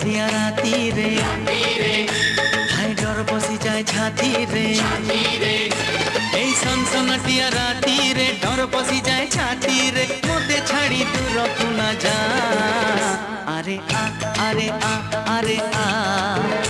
দিয়া রাতি রে হায় ডর পশি যায় ছাতি রে এই সনসনাটিয়া রাতি রে ডর পশি যায় ছাতি রে মতে ছাড়ি দূরকু না যা আরে আ আরে আ আরে আ